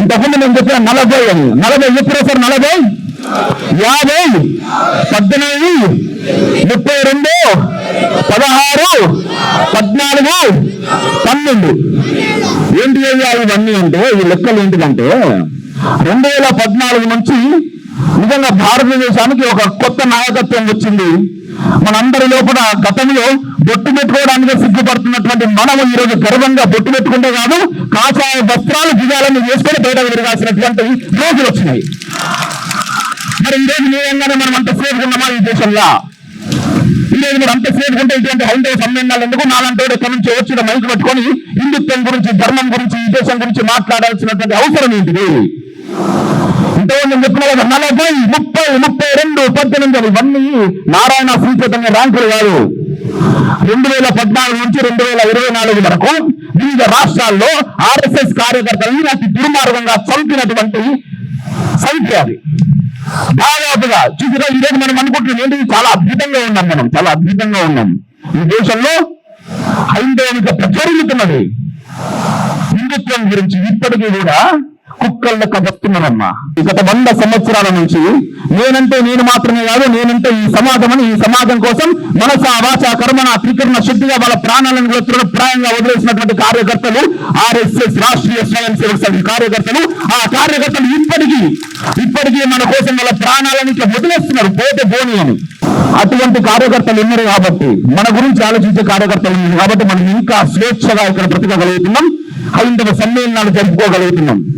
ఇంతకుముందు నేను చెప్పిన 40 అని 40 ఎప్పుడు సార్ 40 50 18 32 16 14 12 ఏంటి అయ్యా ఇవన్నీ అంటే ఈ లెక్కలు ఏంటిదంటే 2014 నుంచి నిజంగా భారతదేశానికి ఒక కొత్త నాయకత్వం వచ్చింది. మనందరి లోపల గతంలో బొట్టు పెట్టుకోవడానికి సిగ్గుపడుతున్నటువంటి మనము ఈరోజు గర్వంగా బొట్టు పెట్టుకుంటే కాదు కాషాయ వస్త్రాలు దిగాలని వేసుకొని బయటకు తిరగాల్సినటువంటి రోజులు వచ్చినాయి. మరి ఈరోజు నిజంగానే మనం అంత సేఫ్ ఉన్నామా ఈ దేశంలో? ఈరోజు మీరు అంత సేఫ్ ఉంటే ఇటువంటి హైందవ సమ్మేళనాలు ఎందుకు? నాలంటి ఎక్కడి నుంచి వచ్చిన మైకు పెట్టుకొని హిందుత్వం గురించి, ధర్మం గురించి, ఈ దేశం గురించి మాట్లాడాల్సినటువంటి అవసరం ఏంటిది? ఇంతకుముందు చెప్పిన 40 30 32 18 ఇవన్నీ నారాయణ శ్రీచైతన్య ర్యాంకులు కాదు. 2014 నుంచి 2024 వరకు వివిధ రాష్ట్రాల్లో ఆర్ఎస్ఎస్ కార్యకర్తలను అతి దుర్మార్గంగా చంపినటువంటి సంఖ్య అది. దాదాపుగా చూసిగా ఈరోజు మనం అనుకుంటున్నాం ఏంటి, చాలా అద్భుతంగా ఉన్నాం, మనం చాలా అద్భుతంగా ఉన్నాం. ఈ దేశంలో హైందవిక ప్రచురితున్నది. హిందుత్వం గురించి ఇప్పటికీ కూడా కుక్కల లెక్క వస్తున్నారమ్మా. గత 100 సంవత్సరాల నుంచి నేనంటే నేను మాత్రమే కాదు, నేనంటే ఈ సమాజం అని, ఈ సమాజం కోసం మనస వాచ కర్మణ త్రికరణ శుద్ధిగా వాళ్ళ ప్రాణాలను ప్రాయంగా వదిలేసినటువంటి కార్యకర్తలు, ఆర్ఎస్ఎస్ రాష్ట్రీయ స్వయం సేవక సంఘ కార్యకర్తలు, ఆ కార్యకర్తలు ఇప్పటికీ మన కోసం వాళ్ళ ప్రాణాలను వదిలేస్తున్నారు, పోతే పోని అని. అటువంటి కార్యకర్తలు ఉన్నారు కాబట్టి, మన గురించి ఆలోచించే కార్యకర్తలు ఉన్నారు కాబట్టి మనం ఇంకా స్వేచ్ఛగా ఇక్కడ బ్రతకగలుగుతున్నాం, హైందవ సమ్మేళనాలు జరుపుకోగలుగుతున్నాం.